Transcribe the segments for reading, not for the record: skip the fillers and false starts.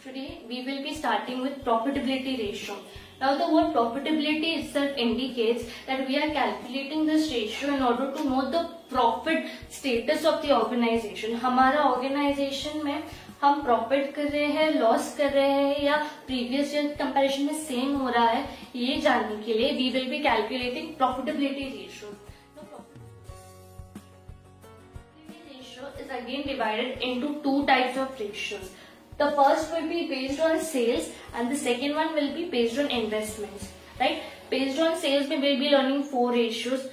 Today we will be starting with profitability ratio. Now the word profitability itself indicates that we are calculating this ratio in order to know the profit status of the organization. हमारा organization में हम profit कर रहे हैं, loss कर रहे हैं या प्रीवियस ईयर कंपैरिजन में सेम हो रहा है, ये जानने के लिए we will be calculating profitability ratio. Ratio is again divided into two types of ratios. The first will be based on sales and the second one will be based on investments. Right? Based on sales, we will be learning four ratios.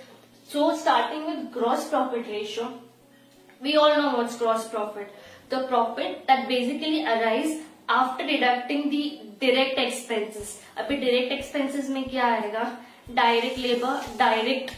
So starting with gross profit ratio, we all know what's gross profit. The profit that basically arises after deducting the direct expenses. अभी direct expenses में क्या आएगा? Direct labor, direct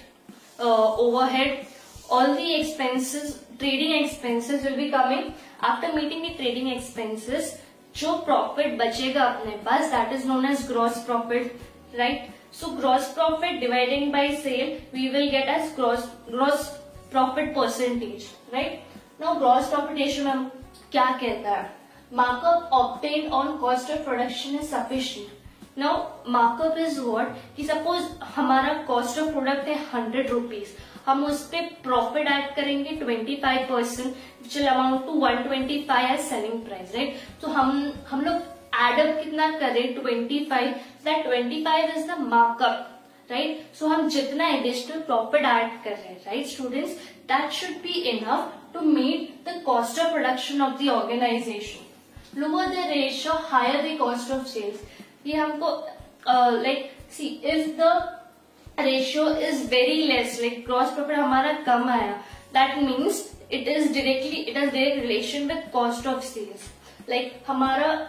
overhead, all the expenses, trading expenses will be coming after meeting the trading expenses. जो profit बचेगा अपने पास, that is known as gross profit, right? So gross profit dividing by sale, we will get as gross profit percentage, right? Now gross profit ratio में क्या कहता है? Markup obtained on cost of production is sufficient. Now markup is what? कि suppose हमारा cost of product है 100 rupees, हम उस पे प्रॉफिट ऐड करेंगे 25%, which will amount to 125 as selling price, right? So हम लोग add up कितना करें 25, that 25 is the markup, right? So हम जितना additional profit add कर रहे हैं, right students? That should be enough to meet the cost of production of the organization. Lower the ratio, higher the cost of sales. ये हमको like see if the ratio is very less, like gross profit हमारा कम आया, that means it has direct relation with cost of sales. Like हमारा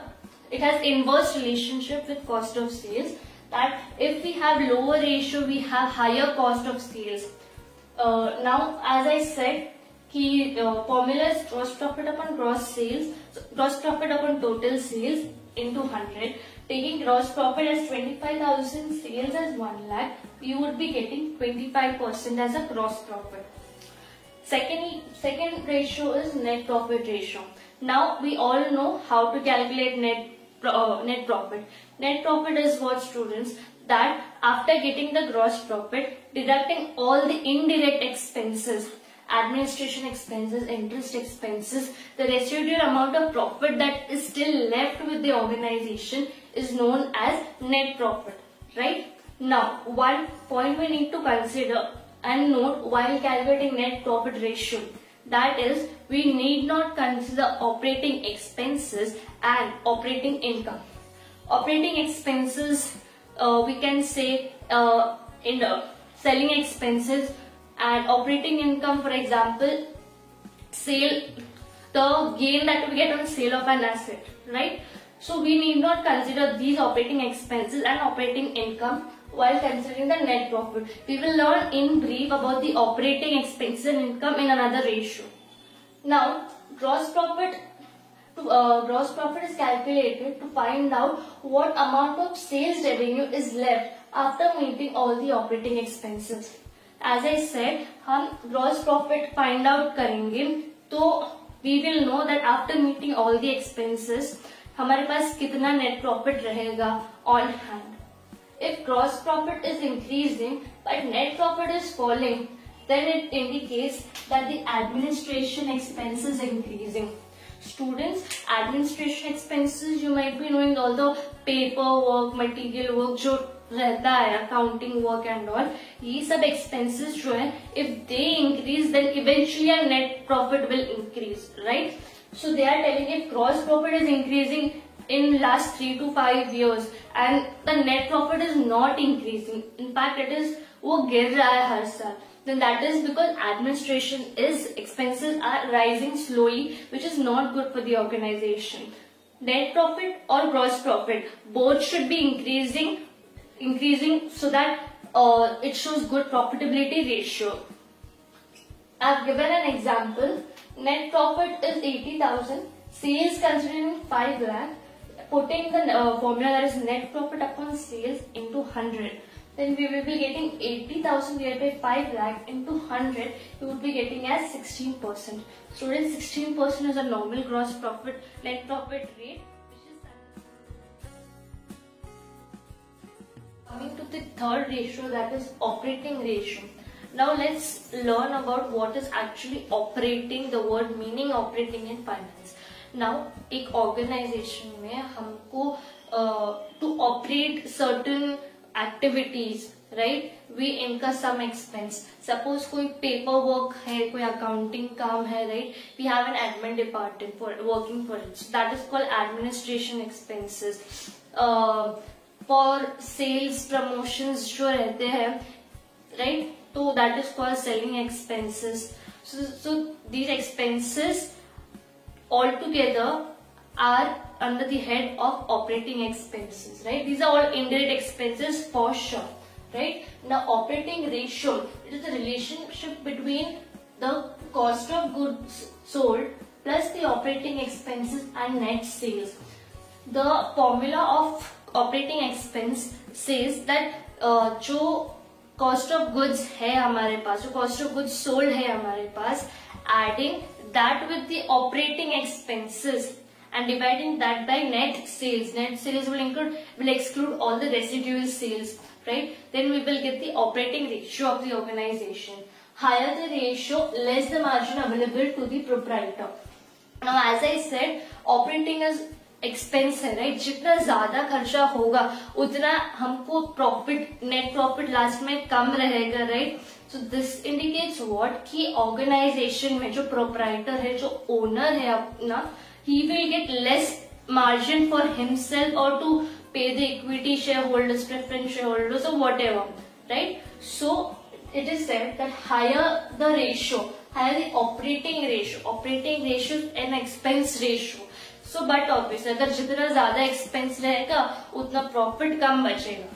it has inverse relationship with cost of sales, that if we have lower ratio we have higher cost of sales. Now as I said कि formula is gross profit upon gross sales, so gross profit upon total sales into 100. Taking gross profit as 25,000, sales as 1 lakh, you would be getting 25% as a gross profit. Second ratio is net profit ratio. Now we all know how to calculate net profit. Net profit is what, students? That after getting the gross profit, deducting all the indirect expenses, administration expenses, interest expenses, the residual amount of profit that is still left with the organization is known as net profit, right? Now, one point we need to consider and note while calculating net profit ratio, that is, we need not consider operating expenses and operating income. Operating expenses, we can say in selling expenses, and operating income, for example, sale, the gain that we get on sale of an asset, right? So we need not consider these operating expenses and operating income while considering the net profit. We will learn in brief about the operating expenses and income in another ratio. Now, gross profit is calculated to find out what amount of sales revenue is left after meeting all the operating expenses. As I said, हम gross profit find out करेंगे, तो we will know that after meeting all the expenses, हमारे पास कितना net profit रहेगा on hand. If gross profit is increasing but net profit is falling, then it indicates that the administration expense is increasing. Students, administration expenses, you might be knowing all the paperwork, material work जो रहता है, accounting work and all, ये सब expenses जो है, if they increase, then eventually our net profit will increase, right? So they are telling if gross profit is increasing in last 3 to 5 years and the net profit is not increasing, in fact it is वो गिर रहा है हर साल, then that is because administration expenses are rising slowly, which is not good for the organization. Net profit or gross profit, both should be increasing so that it shows good profitability ratio. I have given an example. Net profit is 80,000, sales considering 5 lakh, putting the formula that is net profit upon sales into 100. Then we will be getting 80,000 divided by 5 lakh into 100, you would be getting as 16%. Students, 16% is a normal gross profit, net profit rate, which is Coming to the third ratio, that is operating ratio. Now let's learn about what is actually operating, the word meaning operating in finance. Now एक organization में हमको to operate certain activities, right, we incur some expense. Suppose कोई paper work है, कोई accounting काम है, right, we have an admin department for working for it. So that is called administration expenses. For sales promotions जो रहते हैं, right, so that is called selling expenses. So these expenses altogether are under the head of operating expenses, right? These are all indirect expenses for sure, right? Now operating ratio, it is the relationship between the cost of goods sold plus the operating expenses and net sales. The formula of operating expense says that जो cost of goods है हमारे पास, जो cost of goods sold है हमारे पास, adding that with the operating expenses and dividing that by net sales. Net sales will exclude all the residual sales, right? Then we will get the operating ratio of the organization. Higher the ratio, less the margin available to the proprietor. Now, as I said, operating is expense है, right? जितना ज्यादा खर्चा होगा उतना हमको profit, net profit last में कम रहेगा, right? So this indicates what कि ऑर्गेनाइजेशन में जो प्रोप्राइटर है, जो ओनर है अपना, he will get less margin for himself और to pay the equity share holders, preference share holders और whatever, right? So it is said that higher the ratio, higher the operating ratio and expense ratio. So but obviously अगर जितना ज्यादा expense रहेगा उतना profit कम बचेगा,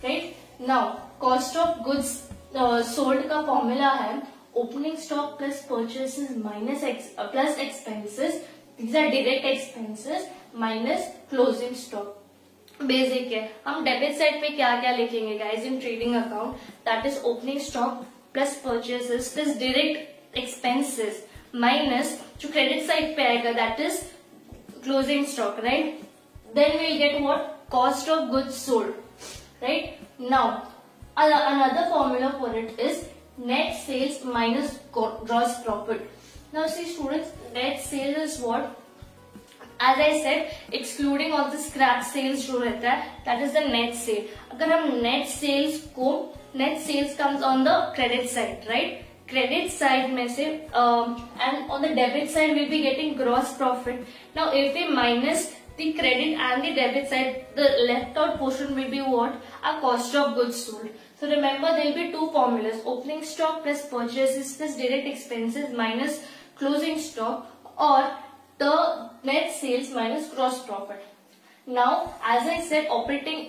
right? Now cost of goods sold का formula है opening stock plus purchases minus plus expenses. These are direct expenses minus closing stock. Basic है. हम डेबिट साइड पे क्या क्या लिखेंगे guys in trading account? That is opening stock plus purchases plus direct expenses minus जो credit side पे आएगा that is closing stock, right? Then we get what? Cost of goods sold, right? Now another formula for it is net sales minus gross profit. Now see students, net sales is what? As I said, excluding all the scrap sales जो रहता है, that is the net sale. अगर हम net sales को, net sales comes on the credit side, right? Credit side में से and on the debit side we'll be getting gross profit. Now if we minus the credit and the debit side, the left out portion will be what? Our cost of goods sold. So remember there will be two formulas: opening stock plus purchases plus direct expenses minus closing stock, or the net sales minus gross profit. Now, as I said, operating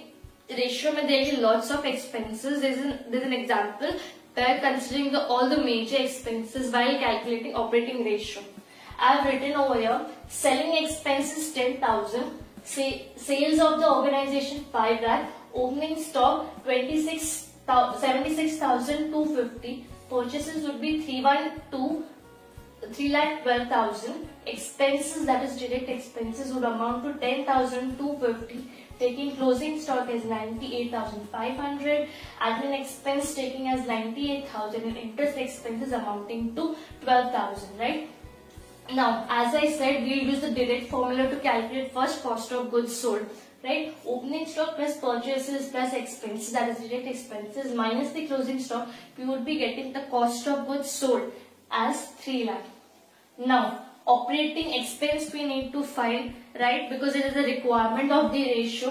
ratio में there will be lots of expenses. There's an example where considering all the major expenses while calculating operating ratio. I have written over here: selling expenses 10,000, sales of the organization 5 lakh, opening stock 76,250, purchases would be 3,12,000. Expenses, that is direct expenses, would amount to 10,250, taking closing stock as 98,500, admin expense taking as 98,000, and interest expenses amounting to 12,000, right? Now, as I said, we will use the direct formula to calculate first cost of goods sold, right? Opening stock plus purchases plus expenses, that is direct expenses, minus the closing stock, we would be getting the cost of goods sold as 3 lakh. Now, operating expense we need to find, right? Because it is a requirement of the ratio.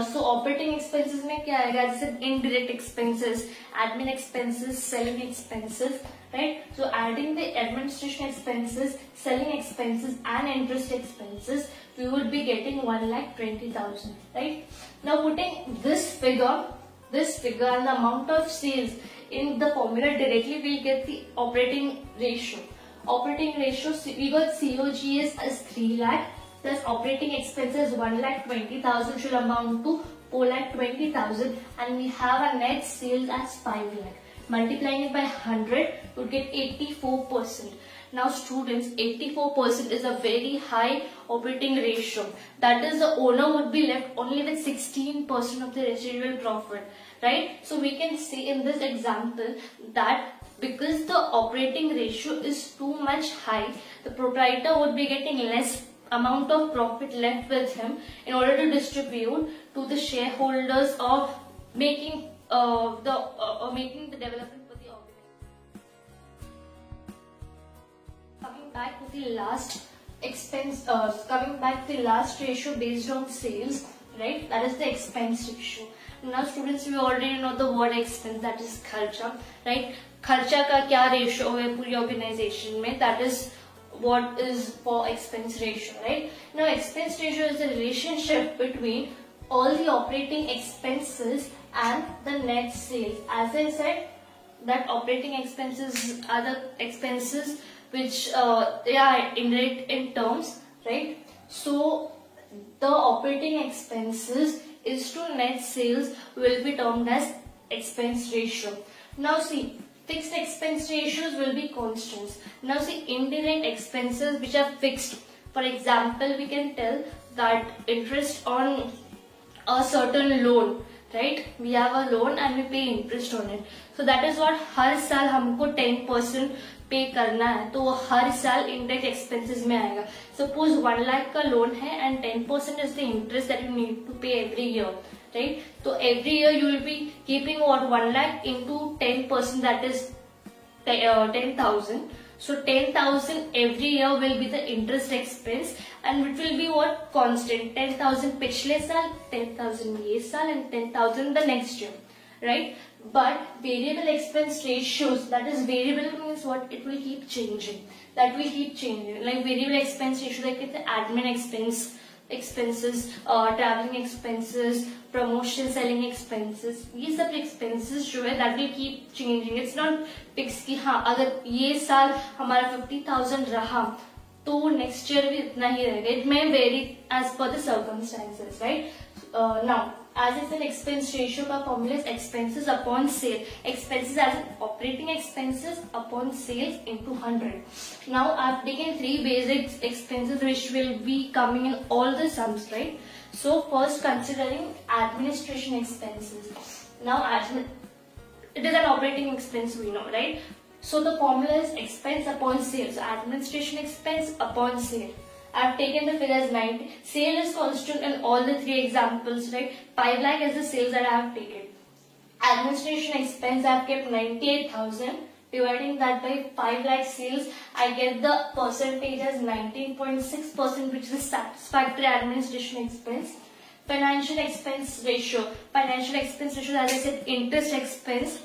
So operating expenses में क्या आएगा? जैसे indirect expenses, admin expenses, selling expenses, right? So adding the administration expenses, selling expenses, and interest expenses, we would be getting 1,20,000, right? Now putting this figure and the amount of sales in the formula directly, we'll get the operating ratio. Operating ratio, we got COGS as 3 lakh plus operating expenses 1,20,000 should amount to 4,20,000, and we have a net sales as 5 lakh. Multiplying it by 100 would get 84%. Now students, 84% is a very high operating ratio. That is, the owner would be left only with 16% of the residual profit, right? So we can see in this example that because the operating ratio is too much high, the proprietor would be getting less amount of profit left with him in order to distribute to the shareholders of making the development for the organization. Coming back to the last ratio based on sales, right? That is the expense ratio. Now students, we already know the word expense, that is खर्चा, right? खर्चा का क्या ratio है पूरी organization में, that is what is for expense ratio, right? Now expense ratio is the relationship between all the operating expenses and the net sales. As I said, that operating expenses are the expenses which they are indirect in terms, right? So the operating expenses is to net sales will be termed as expense ratio. Now see, fixed expense ratios will be constants. Now see, indirect expenses which are fixed. For example, we can tell that interest on a certain loan, right? We have a loan and we pay interest on it. So that is what हर साल हमको 10% पे करना है, तो वो हर साल indirect expenses में आएगा. Suppose 1 lakh का loan है and 10% is the interest that you need to pay every year, right? So every year you will be keeping what 1 lakh into 10%, that is 10,000. So 10,000 every year will be the interest expense, and it will be what constant 10,000 पिछले साल, 10,000 ये साल, and 10,000 the next year, right? But variable expense ratios, that is variable means what, it will keep changing. That will keep changing. Like variable expense ratio, like the admin expenses, traveling expenses, promotion selling expenses, ये सब expenses जो है that will keep changing. It's not fixed कि हाँ अगर ये साल हमारा 50,000 रहा तो next year भी इतना ही रहेगा. It may vary as per the circumstances, right? Now, as I said, expense ratio का formula is expenses upon sale. Expenses as in operating expenses upon sales into 100. Now, I've taken 3 basic expenses which will be coming in all the sums, right? So, first considering administration expenses. Now, it is an operating expense, we know, right? So, the formula is expense upon sales. So, administration expense upon sale. I have taken the figure as 90. Sale is constant in all the 3 examples, right? 5 lakh is the sales that I have taken. Administration expense I have kept 98,000. Dividing that by 5 lakh sales, I get the percentage as 19.6%, which is satisfactory administration expense. Financial expense ratio. Financial expense ratio, as I said, interest expense,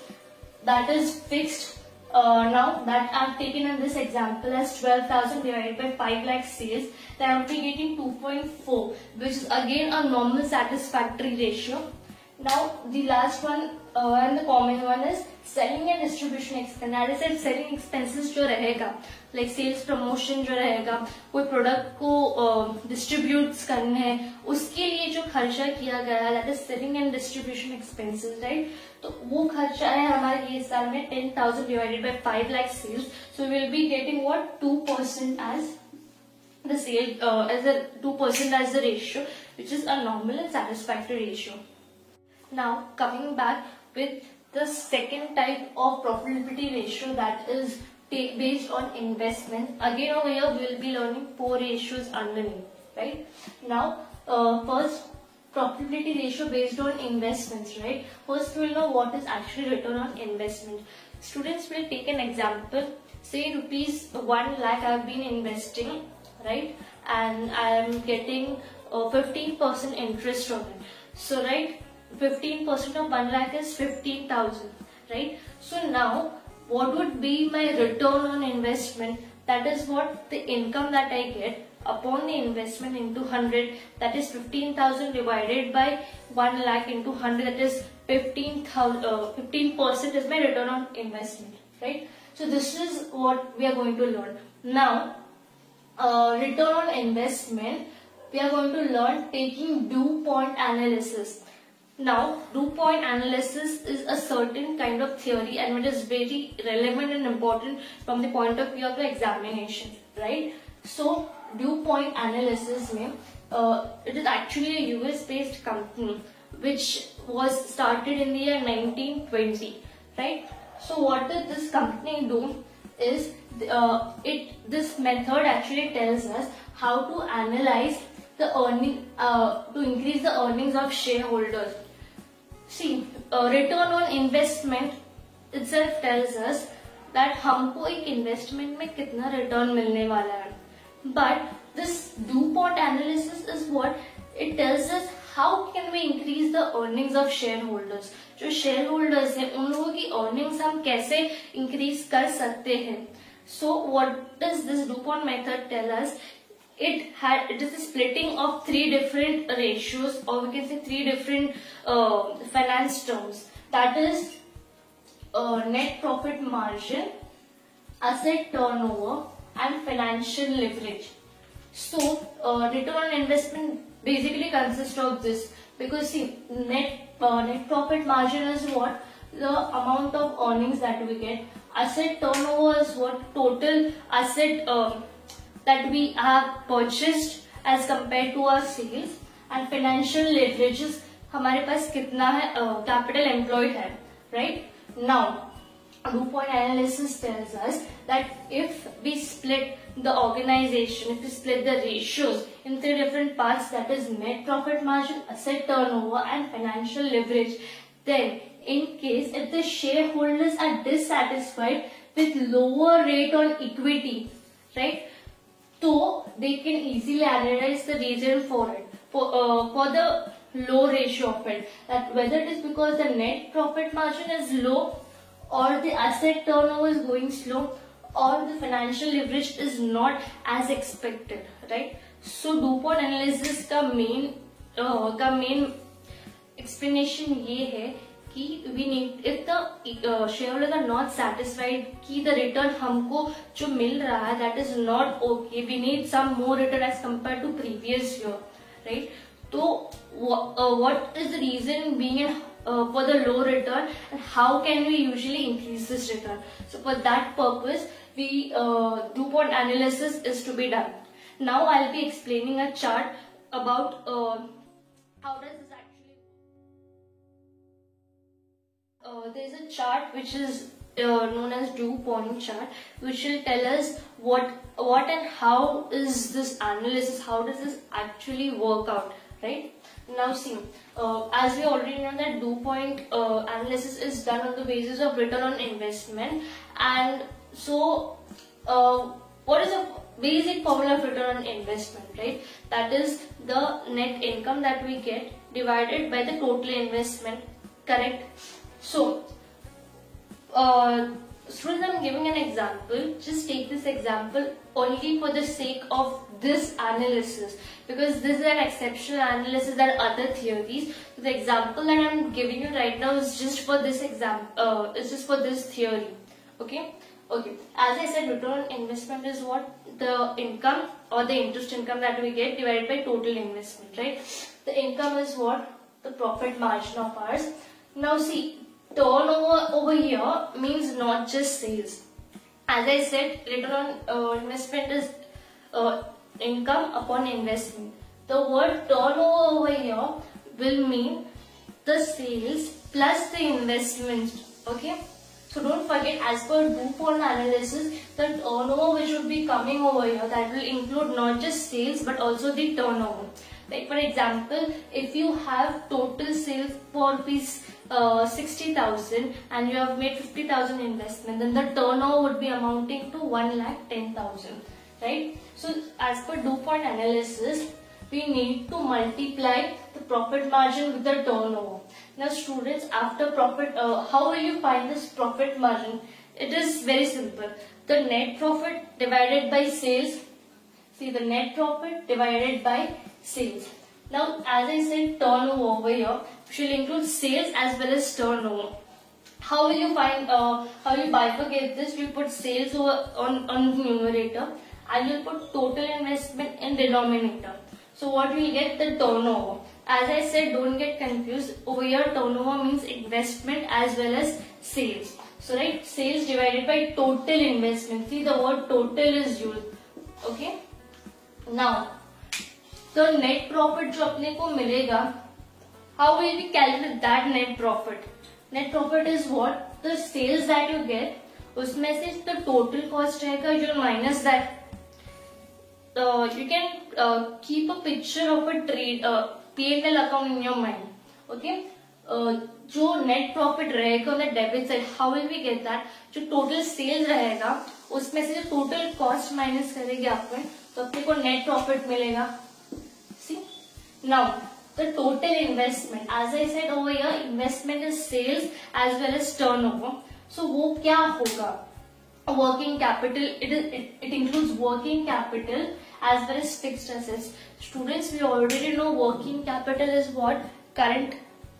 that is fixed. Now that I have taken in this example as 12,000 divided by 5 lakh sales, then I will be getting 2.4, which is again a normal satisfactory ratio. Now the last one and the common one is selling and distribution expense. As I said, selling expenses जो रहेगा, like sales promotion जो रहेगा, कोई product को distributes करने हैं, उसके लिए जो खर्चा किया गया है, that is selling and distribution expenses, right? तो वो खर्चा है हमारे ये साल में 10,000 divided by 5 lakh sales. So we will be getting what 2% as the sale as a 2% as the ratio, which is a normal and satisfactory ratio. Now coming back with the second type of profitability ratio, that is based on investment. Again over here we will be learning 4 ratios underneath, right? Now first, profitability ratio based on investments, right? First we will know what is actually return on investment. Students will take an example. Say rupees 1 lakh I have been investing, right? And I am getting 15% interest on it. So right, 15% of 1 lakh is 15,000, right? So now what would be my return on investment? That is what the income that I get upon the investment into 100, that is 15,000 divided by 1 lakh into 100, that is 15% is my return on investment, right? So this is what we are going to learn. Now return on investment we are going to learn taking dew point analysis. Now, dew point analysis is a certain kind of theory and it is very relevant and important from the point of view of the examination, right? So, dew point analysis it is actually a US-based company which was started in the year 1920, right? So, what did this company do is this method actually tells us how to analyze the earning to increase the earnings of shareholders. See, return on investment itself tells us that हमको एक investment में कितना return मिलने वाला है. But this dew point analysis is what it tells us how can we increase the earnings of shareholders. जो shareholders हैं उन लोगों की earnings हम कैसे increase कर सकते हैं. So what does this dew point method tell us? It is the splitting of three different ratios, or we can say three different finance terms. That is net profit margin, asset turnover, and financial leverage. So return on investment basically consists of this, because see, net profit margin is what? The amount of earnings that we get. Asset turnover is what? Total asset that we have purchased as compared to our sales. And financial leverage is हमारे पास कितना है capital employed है, right? Now, dew point analysis tells us that if we split the organization, if we split the ratios in three different parts, that is net profit margin, asset turnover, and financial leverage, then in case if the shareholders are dissatisfied with lower rate on equity, right? So they can easily analyze the reason for it, for the low ratio of it, that whether it is because the net profit margin is low, or the asset turnover is going slow, or the financial leverage is not as expected, right? So dew point analysis का main explanation ये है कि we need, if the shareholders are not satisfied कि the return हमको जो मिल रहा है that is not okay, we need some more return as compared to previous year, right? So what is the reason being for the low return, and how can we usually increase this return? So for that purpose, we dew point analysis is to be done. Now I'll be explaining a chart about how does this actually. There is a chart which is known as dew point chart, which will tell us what and how is this analysis, how does this actually work out, right? Now see, as we already know that dew point analysis is done on the basis of return on investment, and so what is the basic formula of return on investment, right? That is the net income that we get divided by the total investment, correct? So students, I'm giving an example. Just take this example only for the sake of this analysis, because this is an exceptional analysis than other theories. So the example that I'm giving you right now is just for this is just for this theory. Okay. As I said, return on investment is what? The income or the interest income that we get divided by total investment, right? The income is what? The profit margin of ours. Now see, turnover over here means not just sales. As I said, return on investment is income upon investment. The word turnover over here will mean the sales plus the investment. Okay. So don't forget, as per dew point analysis, the turnover which would be coming over here, that will include not just sales but also the turnover. Like for example, if you have total sales for rupees 60,000 and you have made 50,000 investment, then the turnover would be amounting to 1,10,000, right? So as per dew point analysis, we need to multiply the profit margin with the turnover. Now students, after profit, how will you find this profit margin? It is very simple. The net profit divided by sales. See, the net profit divided by sales. Now, as I said, turnover over here should include sales as well as turnover. How will you find? How you bifurcate this? You put sales over on numerator, and you put total investment in denominator. So what we get? The turnover. as I said, don't get confused. Over here, turnover means investment as well as sales. So, right, sales divided by total investment. See, the word total is used. Okay. Now, the net profit जो अपने को मिलेगा, how will we calculate that net profit? Net profit is what? The sales that you get, उसमें से the total cost रहेगा जो minus that. You can keep a picture of a trade P&L account in your mind. Okay. जो net profit रहेगा on the debit side, how will we get that? जो total sales रहेगा उसमें से जो total cost minus करेंगे अपन, तो अपने को net profit मिलेगा. See, now the total investment, as I said over here, investment is sales as well as turnover. So वो क्या होगा? Working capital, it includes working capital as well as fixed assets. Students, we already know working capital is what? Current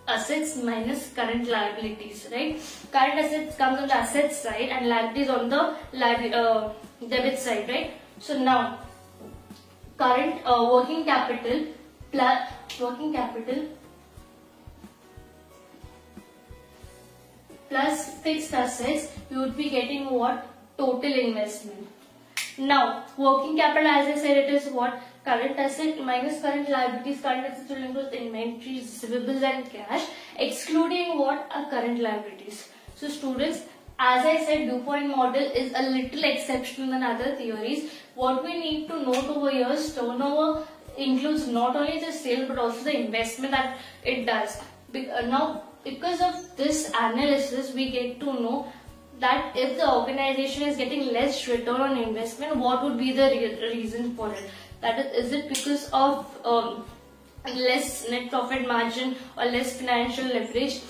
assets minus current liabilities, right? Current assets comes on the asset side and liabilities on the debit side, right? So now, current working capital plus fixed assets, you would be getting what? Total investment. Now, working capital, as I said, it is what? Current asset minus current liabilities. Current assets will include inventories, receivables and cash, excluding what? Current liabilities. So students, as I said, DuPont model is a little exceptional than other theories. What we need to note over here is turnover includes not only the sale but also the investment that it does. Now, because of this analysis, we get to know that if the organization is getting less return on investment, what would be the reason for it? That is it because of less net profit margin or less financial leverage?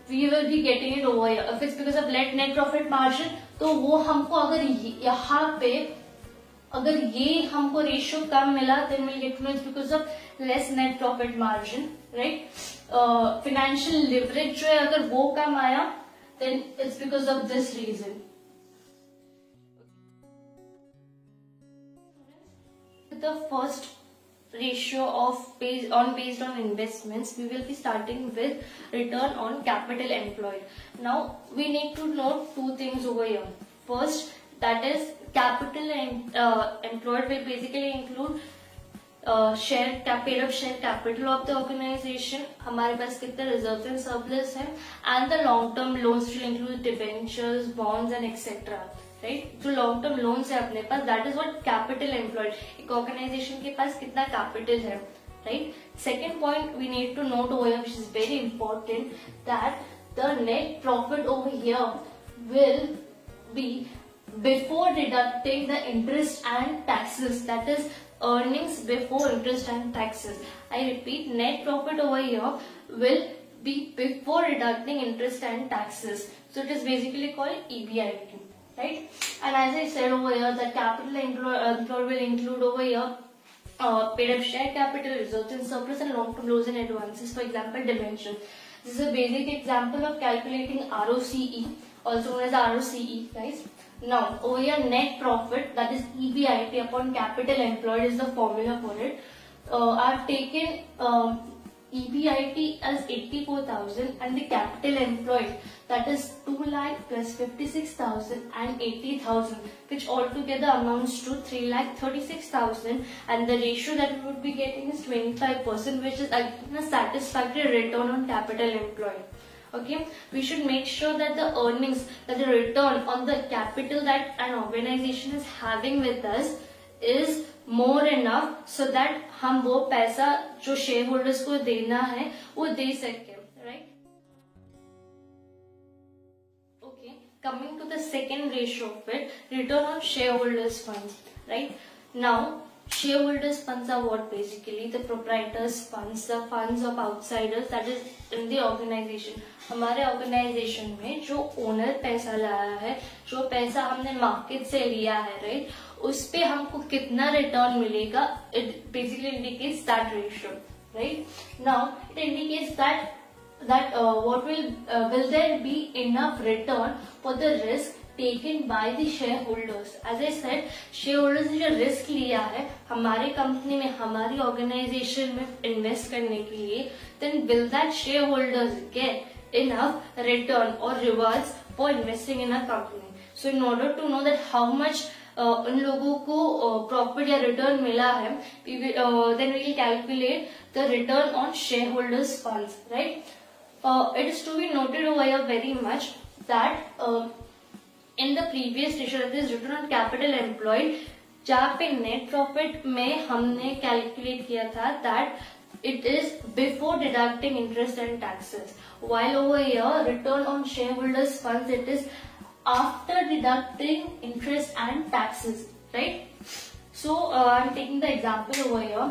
We will be getting it over here. If it's because of net profit margin, तो वो हमको अगर यहाँ पे अगर ये हमको ratio कम मिला, then we'll get to know it's because of less net profit margin, right? Financial leverage जो है अगर वो कम आया, then it's because of this reason. The first ratio of based on investments, we will be starting with return on capital employed. Now we need to note two things over here. First, that is capital employed will basically include paid up share capital of the organization, हमारे पास कितने reserves and surplus है, and the long term loans will include debentures, bonds and etc. Right? जो long term loans है अपने पास, that is what capital employed. एक organization के पास कितना capital है, right? Second point we need to note over here, which is very important, that the net profit over here will be before deducting the interest and taxes, that is earnings before interest and taxes. I repeat, net profit over here will be before deducting interest and taxes. So it is basically called EBIT, right? And as I said over here, the capital employed will include over here paid up share capital, reserves and surplus, and long-term loans and advances. For example, debentures. This is a basic example of calculating ROCE, also known as ROCE, guys. Now, over here, net profit, that is EBIT upon capital employed is the formula for it. I've taken EBIT as 84,000 and the capital employed, that is 2 lakh plus 56,000 and 80,000, which altogether amounts to 3 lakh 36,000, and the ratio that we would be getting is 25%, which is again a satisfactory return on capital employed. Okay, we should make sure that the earnings, that the return on the capital that an organization is having with us is more enough so that हम वो पैसा जो shareholders को देना है वो दे सकें, right? Okay, coming to the second ratio of it, return on shareholders funds, right? Now, shareholders funds are what? Basically the proprietors funds, the funds of outsiders, that is in the organization. हमारे organisation में जो owner पैसा लाया है, जो पैसा हमने market से लिया है, राइट, उस पे हमको कितना रिटर्न मिलेगा, it basically indicates that ratio, right. Now it indicates that what will there be enough return for the risk taken by the shareholders. As I said, shareholders ने जो risk लिया है हमारे कंपनी में, हमारी ऑर्गेनाइजेशन में invest करने के लिए, then will that shareholders get enough return or rewards for investing in a company? So in order to know that how much उन लोगों को प्रॉफिट या रिटर्न मिला है, then we will calculate the return on shareholders funds, right? It is to be noted over here very much that in the previous ratio, that is return on capital employed, जहाँ पे net profit में हमने calculate किया था that it is before deducting interest and taxes, while over here return on shareholders funds, it is after deducting interest and taxes, right? So I'm taking the example over here.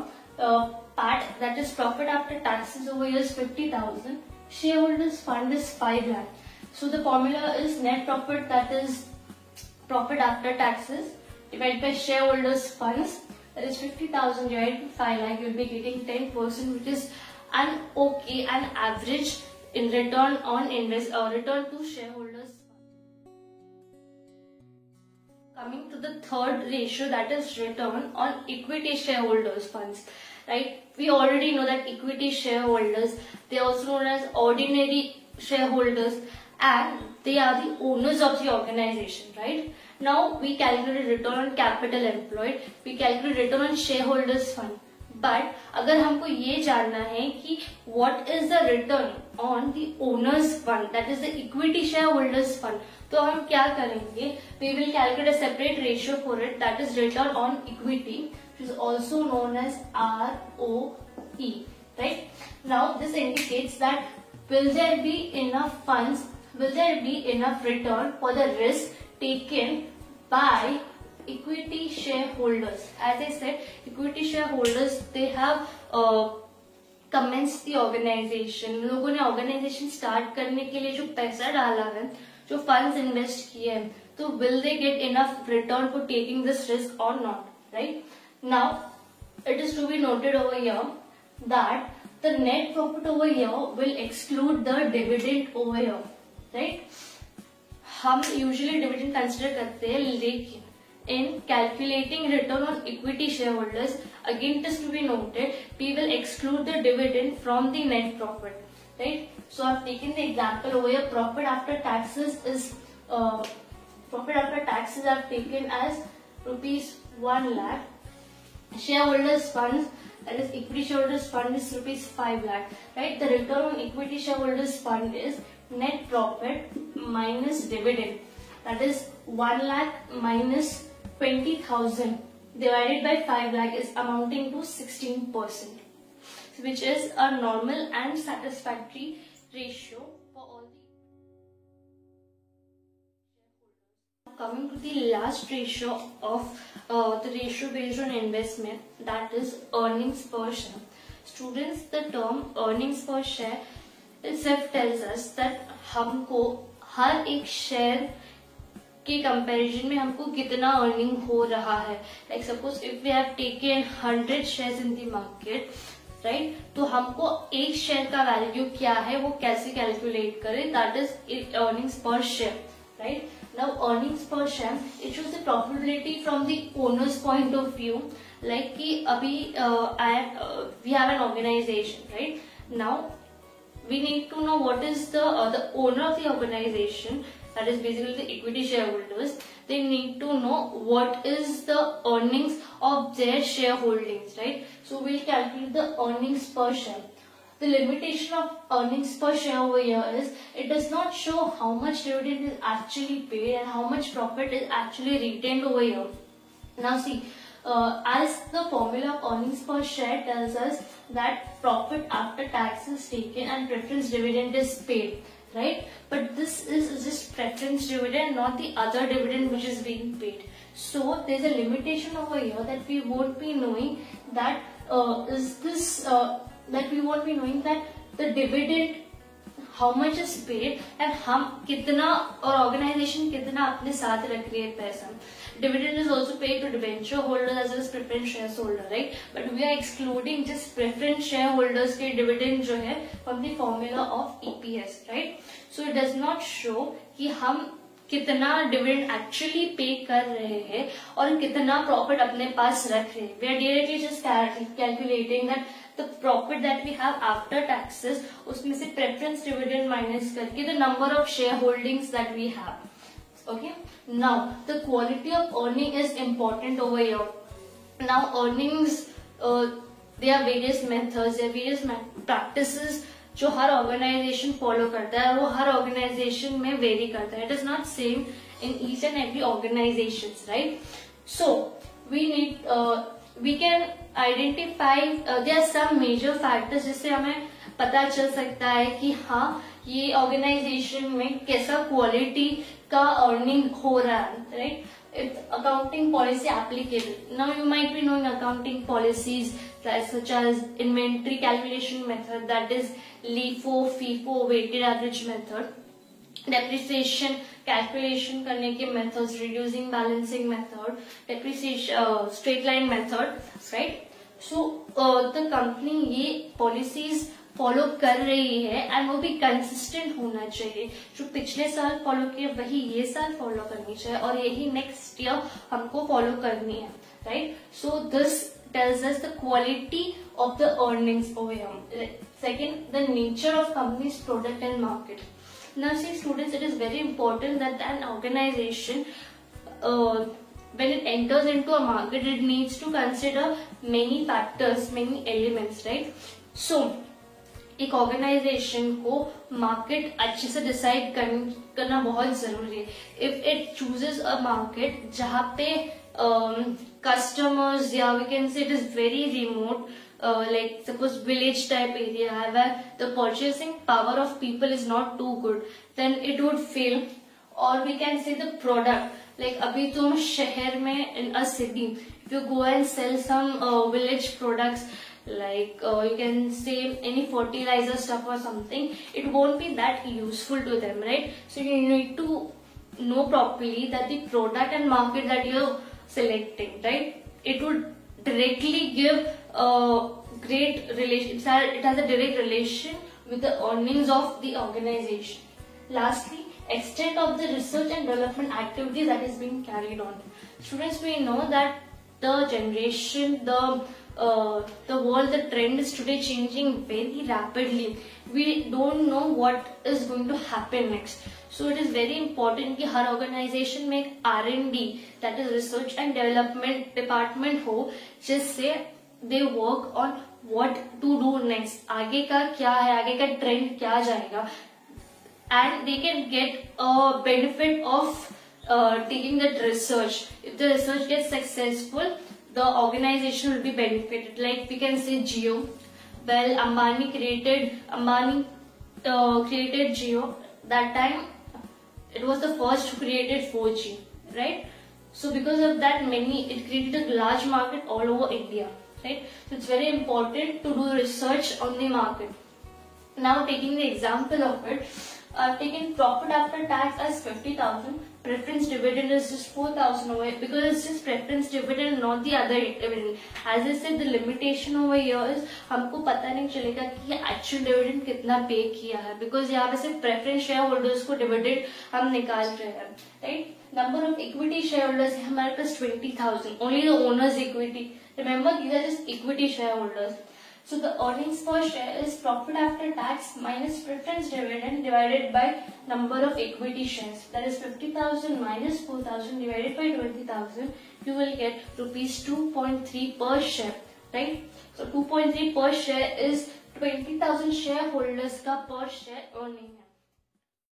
Part that is profit after taxes over here is 50,000. Shareholders fund is 5 lakh. So the formula is net profit, that is profit after taxes, divided by shareholders funds, that is 50,000 divided by 5 lakh. You will be getting 10%, which is an average in return on return to shareholders. Coming to the third ratio, that is return on equity shareholders funds, right? We already know that equity shareholders, they are also known as ordinary shareholders, and they are the owners of the organization, right? Now we calculate return on capital employed, we calculate return on shareholders fund. But अगर हमको ये जानना है कि what is the return on the owners fund, that is the equity shareholders fund, तो हम क्या करेंगे? We will calculate a separate ratio for it, that is return on equity, which is also known as ROE, right? Now this indicates that will there be enough funds, will there be enough return for the risk taken by equity shareholders. As I said, equity shareholders, they have commenced the organization. लोगों ने organization start करने के लिए जो पैसा डाला है, जो funds invest किए हैं, तो will they get enough return for taking this risk or not, right? Now, it is to be noted over here that the net profit over here will exclude the dividend over here, right? हम usually dividend consider करते हैं, लेकिन in calculating return on equity shareholders, again it is to be noted, we will exclude the dividend from the net profit, right? So I've taken the example over here. Profit after taxes is I've taken as rupees 1 lakh. Shareholders funds, that is equity shareholders fund, is rupees 5 lakh, right? The return on equity shareholders fund is net profit minus dividend, that is 1 lakh minus 20,000 divided by 5 lakh is amounting to 16%, which is a normal and satisfactory ratio for all the. Coming to the last ratio of the ratio based on investment, that is earnings per share. Students, the term earnings per share itself tells us that हमको हर एक share के comparison में हमको कितना earning हो रहा है. Like suppose if we have taken 100 shares in the market, right, तो हमको एक शेयर का वैल्यू क्या है वो कैसे कैलकुलेट करें, that is earnings per share, right. Now earnings per share it shows the profitability from the owners point of view. Like कि अभी we have an organization, right. Now we need to know what is the owner of the organization, that is basically the equity shareholders. They need to know what is the earnings of their shareholdings, right? So we'll calculate the earnings per share. The limitation of earnings per share over here is it does not show how much dividend is actually paid and how much profit is actually retained over here. Now see, as the formula of earnings per share tells us that profit after tax is taken and preference dividend is paid, right? But this is just preference dividend, not the other dividend which is being paid. So there's a limitation over here that we won't be knowing that that we won't be knowing that the dividend how much is paid and हम कितना और organization कितना अपने साथ रख रही है पैसा. Dividend is also paid to debenture holders as well as preference shareholder, right? But we are excluding just preference shareholders के dividend जो है from the formula of EPS, right? So it does not show कि हम कितना dividend actually पे कर रहे हैं और कितना प्रॉफिट अपने पास रख रहे हैं. We are directly just calculating that the profit that we have after taxes, उसमें से प्रेफरेंस डिविडेंड माइनस करके the number of share holdings that we have. Okay, now the quality of earning is important over here. Now earnings, there are various methods, there are various practices जो हर organisation follow करता है और वो हर organisation में vary करता है. It is not same in each and every organization, right? So we need, we can identify there are some major factors जिससे हमें पता चल सकता है कि हाँ ये ऑर्गेनाइजेशन में कैसा क्वालिटी का अर्निंग हो रहा है, right? Accounting policy applicable. Now you might be knowing accounting policies such as inventory calculation method, that is LIFO, FIFO, weighted average method. Depreciation calculation करने के methods, reducing balancing method, depreciation straight line method, right? So the company ये policies follow कर रही है and वो भी consistent होना चाहिए. जो पिछले साल फॉलो किए वही ये साल फॉलो करनी चाहिए और यही नेक्स्ट ईयर हमको फॉलो करनी है, right? So this tells us the quality of the earnings over here. Second, the nature of companies product and market. Now see students, it is very important that an organization when it enters into a market, it needs to consider many factors, many elements, right? So एक organization को market अच्छे से decide करना बहुत जरूरी है. If it chooses a market जहाँ पे कस्टमर्स या we can say it is very remote, like suppose village type area where the purchasing power of people is not too good, then it would fail. Or we can say the product, like अभी तुम शहर में in a city, if you go and sell some village products, like you can say any fertilizer stuff or something, it won't be that useful to them, right? So you need to know properly that the product and market that you're selecting, right, it would directly give a great relation, it has a direct relation with the earnings of the organization. Lastly, extent of the research and development activity that is being carried on. Students, we know that the generation, the world, the trend is today changing very rapidly. We don't know what is going to happen next. So it is very important कि हर organization में एक R&D, that is research and development department हो, जिससे they work on what to do next. आगे का क्या है, आगे का trend क्या जाएगा, and they can get a benefit of taking that research. If the research gets successful, the organization will be benefited. Like we can say Jio. Well, Ambani created Jio. That time, it was the first who created 4G, right? So because of that, it created a large market all over India, right? So it's very important to do research on the market. Now, taking the example of it, taking profit after tax as 50,000. Preference dividend is just 4,000 over here because it's just preference dividend, not the other dividend. As I said, the limitation over here is हमको पता नहीं चलेगा कि actual dividend कितना पे किया है, because यहाँ पे सिर्फ preference shareholders को dividend हम निकाल रहे हैं, right? Number of equity shareholders है हमारे पास 20,000. Only the owners equity. Remember, these are just equity shareholders. So the earnings per share is profit after tax minus preference dividend divided by number of equity shares. That is 50,000 minus 4,000 divided by 20,000. You will get rupees 2.3 per share, right? So 2.3 per share is 20,000 shareholders का per share earning.